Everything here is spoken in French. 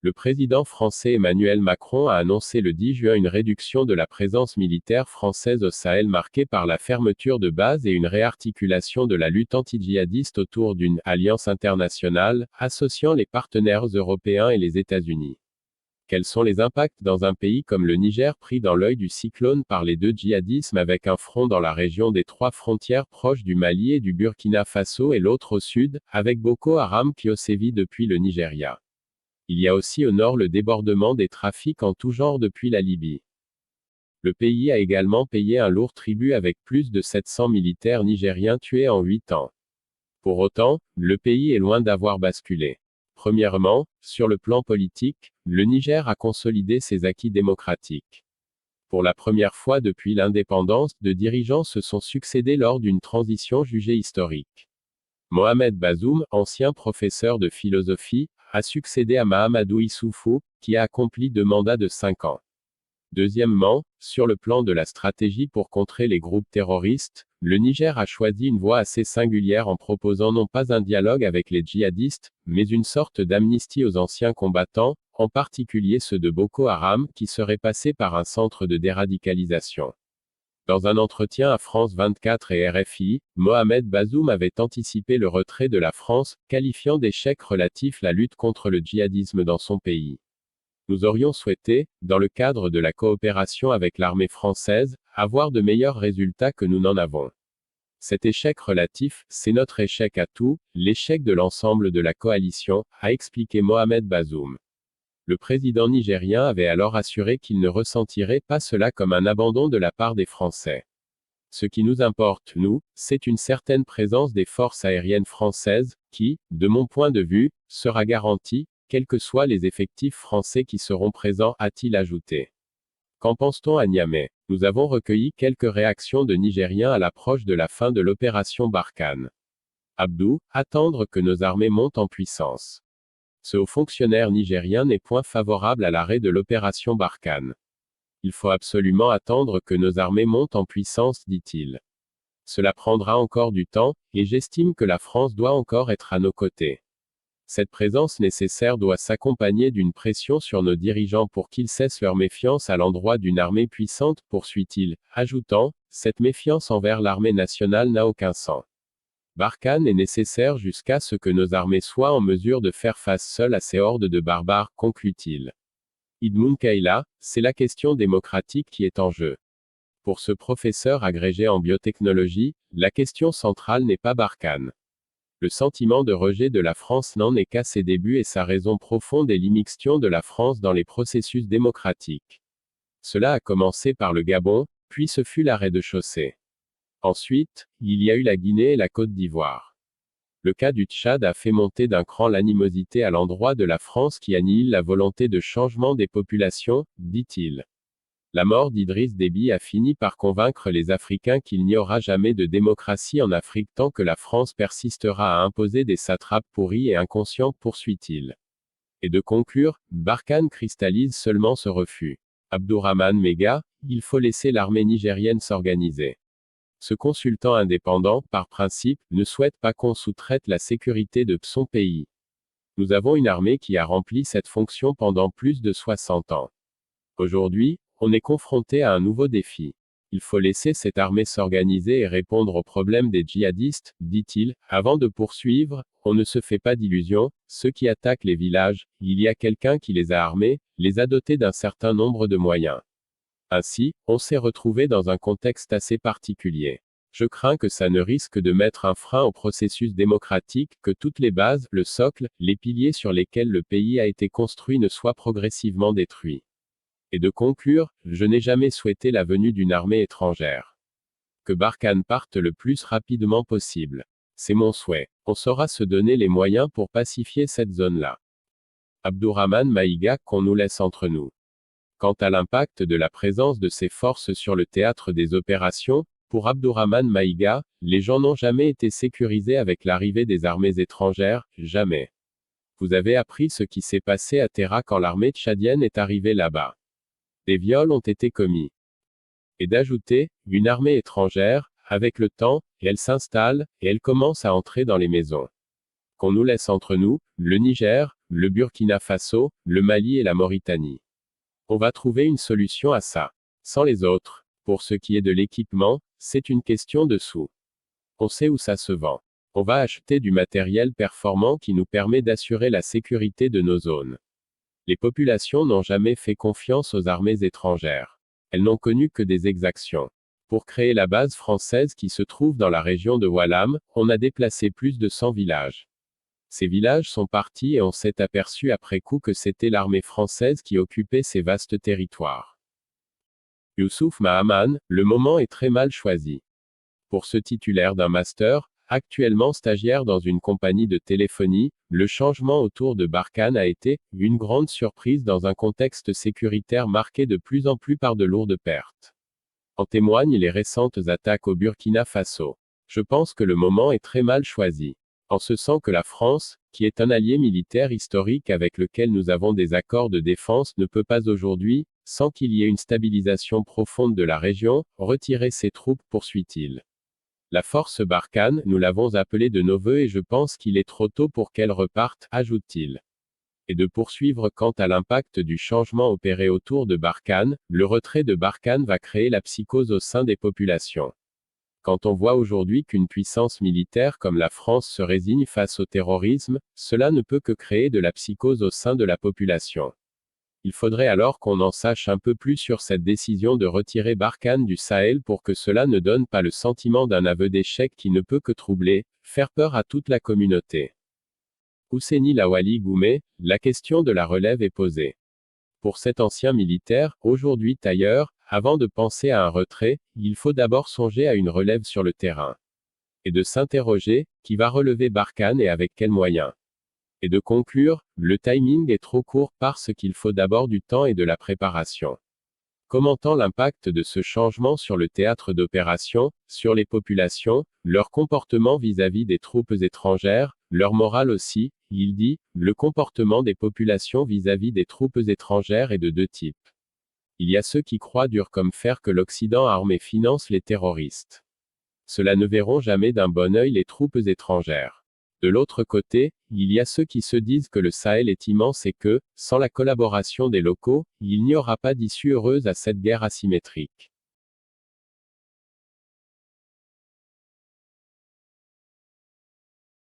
Le président français Emmanuel Macron a annoncé le 10 juin une réduction de la présence militaire française au Sahel marquée par la fermeture de bases et une réarticulation de la lutte anti-djihadiste autour d'une « alliance internationale » associant les partenaires européens et les États-Unis. Quels sont les impacts dans un pays comme le Niger pris dans l'œil du cyclone par les deux djihadismes avec un front dans la région des trois frontières proches du Mali et du Burkina Faso et l'autre au sud, avec Boko Haram qui sévit depuis le Nigeria. Il y a aussi au nord le débordement des trafics en tout genre depuis la Libye. Le pays a également payé un lourd tribut avec plus de 700 militaires nigériens tués en 8 ans. Pour autant, le pays est loin d'avoir basculé. Premièrement, sur le plan politique, le Niger a consolidé ses acquis démocratiques. Pour la première fois depuis l'indépendance, deux dirigeants se sont succédés lors d'une transition jugée historique. Mohamed Bazoum, ancien professeur de philosophie, a succédé à Mahamadou Issoufou, qui a accompli 2 mandats de 5 ans. Deuxièmement, sur le plan de la stratégie pour contrer les groupes terroristes, le Niger a choisi une voie assez singulière en proposant non pas un dialogue avec les djihadistes, mais une sorte d'amnistie aux anciens combattants, en particulier ceux de Boko Haram, qui seraient passés par un centre de déradicalisation. Dans un entretien à France 24 et RFI, Mohamed Bazoum avait anticipé le retrait de la France, qualifiant d'échec relatif la lutte contre le djihadisme dans son pays. Nous aurions souhaité, dans le cadre de la coopération avec l'armée française, avoir de meilleurs résultats que nous n'en avons. Cet échec relatif, c'est notre échec à tous, l'échec de l'ensemble de la coalition, a expliqué Mohamed Bazoum. Le président nigérien avait alors assuré qu'il ne ressentirait pas cela comme un abandon de la part des Français. Ce qui nous importe, nous, c'est une certaine présence des forces aériennes françaises, qui, de mon point de vue, sera garantie, quels que soient les effectifs français qui seront présents, a-t-il ajouté. Qu'en pense-t-on à Niamey? Nous avons recueilli quelques réactions de Nigériens à l'approche de la fin de l'opération Barkhane. Abdou, attendre que nos armées montent en puissance. Ce haut fonctionnaire nigérien n'est point favorable à l'arrêt de l'opération Barkhane. Il faut absolument attendre que nos armées montent en puissance, dit-il. Cela prendra encore du temps, et j'estime que la France doit encore être à nos côtés. Cette présence nécessaire doit s'accompagner d'une pression sur nos dirigeants pour qu'ils cessent leur méfiance à l'endroit d'une armée puissante, poursuit-il, ajoutant, cette méfiance envers l'armée nationale n'a aucun sens. Barkhane est nécessaire jusqu'à ce que nos armées soient en mesure de faire face seules à ces hordes de barbares, conclut-il. Idmoun Kaila, c'est la question démocratique qui est en jeu. Pour ce professeur agrégé en biotechnologie, la question centrale n'est pas Barkhane. Le sentiment de rejet de la France n'en est qu'à ses débuts et sa raison profonde est l'immixtion de la France dans les processus démocratiques. Cela a commencé par le Gabon, puis ce fut la rez-de-chaussée. Ensuite, il y a eu la Guinée et la Côte d'Ivoire. Le cas du Tchad a fait monter d'un cran l'animosité à l'endroit de la France qui annihile la volonté de changement des populations, dit-il. La mort d'Idriss Déby a fini par convaincre les Africains qu'il n'y aura jamais de démocratie en Afrique tant que la France persistera à imposer des satrapes pourris et inconscients, poursuit-il. Et de conclure, Barkhane cristallise seulement ce refus. Abdourahmane Mega, il faut laisser l'armée nigérienne s'organiser. Ce consultant indépendant, par principe, ne souhaite pas qu'on sous-traite la sécurité de son pays. Nous avons une armée qui a rempli cette fonction pendant plus de 60 ans. Aujourd'hui, on est confronté à un nouveau défi. Il faut laisser cette armée s'organiser et répondre aux problèmes des djihadistes, dit-il, avant de poursuivre, on ne se fait pas d'illusions, ceux qui attaquent les villages, il y a quelqu'un qui les a armés, les a dotés d'un certain nombre de moyens. Ainsi, on s'est retrouvé dans un contexte assez particulier. Je crains que ça ne risque de mettre un frein au processus démocratique, que toutes les bases, le socle, les piliers sur lesquels le pays a été construit ne soient progressivement détruits. Et de conclure, je n'ai jamais souhaité la venue d'une armée étrangère. Que Barkhane parte le plus rapidement possible. C'est mon souhait. On saura se donner les moyens pour pacifier cette zone-là. Abdourahmane Maïga, qu'on nous laisse entre nous. Quant à l'impact de la présence de ces forces sur le théâtre des opérations, pour Abdourahmane Maïga, les gens n'ont jamais été sécurisés avec l'arrivée des armées étrangères, jamais. Vous avez appris ce qui s'est passé à Terra quand l'armée tchadienne est arrivée là-bas. Des viols ont été commis. Et d'ajouter, une armée étrangère, avec le temps, elle s'installe, et elle commence à entrer dans les maisons. Qu'on nous laisse entre nous, le Niger, le Burkina Faso, le Mali et la Mauritanie. On va trouver une solution à ça. Sans les autres. Pour ce qui est de l'équipement, c'est une question de sous. On sait où ça se vend. On va acheter du matériel performant qui nous permet d'assurer la sécurité de nos zones. Les populations n'ont jamais fait confiance aux armées étrangères. Elles n'ont connu que des exactions. Pour créer la base française qui se trouve dans la région de Walam, on a déplacé plus de 100 villages. Ces villages sont partis et on s'est aperçu après coup que c'était l'armée française qui occupait ces vastes territoires. Youssouf Mahaman, le moment est très mal choisi. Pour ce titulaire d'un master, actuellement stagiaire dans une compagnie de téléphonie, le changement autour de Barkhane a été une grande surprise dans un contexte sécuritaire marqué de plus en plus par de lourdes pertes. En témoignent les récentes attaques au Burkina Faso. Je pense que le moment est très mal choisi. En ce sens que la France, qui est un allié militaire historique avec lequel nous avons des accords de défense, ne peut pas aujourd'hui, sans qu'il y ait une stabilisation profonde de la région, retirer ses troupes, poursuit-il. La force Barkhane, nous l'avons appelée de nos vœux et je pense qu'il est trop tôt pour qu'elle reparte, ajoute-t-il. Et de poursuivre quant à l'impact du changement opéré autour de Barkhane, le retrait de Barkhane va créer la psychose au sein des populations. Quand on voit aujourd'hui qu'une puissance militaire comme la France se résigne face au terrorisme, cela ne peut que créer de la psychose au sein de la population. Il faudrait alors qu'on en sache un peu plus sur cette décision de retirer Barkhane du Sahel pour que cela ne donne pas le sentiment d'un aveu d'échec qui ne peut que troubler, faire peur à toute la communauté. Ousseini Lawali Goumé, la question de la relève est posée. Pour cet ancien militaire, aujourd'hui tailleur, avant de penser à un retrait, il faut d'abord songer à une relève sur le terrain. Et de s'interroger, qui va relever Barkhane et avec quels moyens. Et de conclure, le timing est trop court parce qu'il faut d'abord du temps et de la préparation. Commentant l'impact de ce changement sur le théâtre d'opération, sur les populations, leur comportement vis-à-vis des troupes étrangères, leur morale aussi, il dit, le comportement des populations vis-à-vis des troupes étrangères est de deux types. Il y a ceux qui croient dur comme fer que l'Occident arme et finance les terroristes. Ceux-là ne verront jamais d'un bon œil les troupes étrangères. De l'autre côté, il y a ceux qui se disent que le Sahel est immense et que, sans la collaboration des locaux, il n'y aura pas d'issue heureuse à cette guerre asymétrique.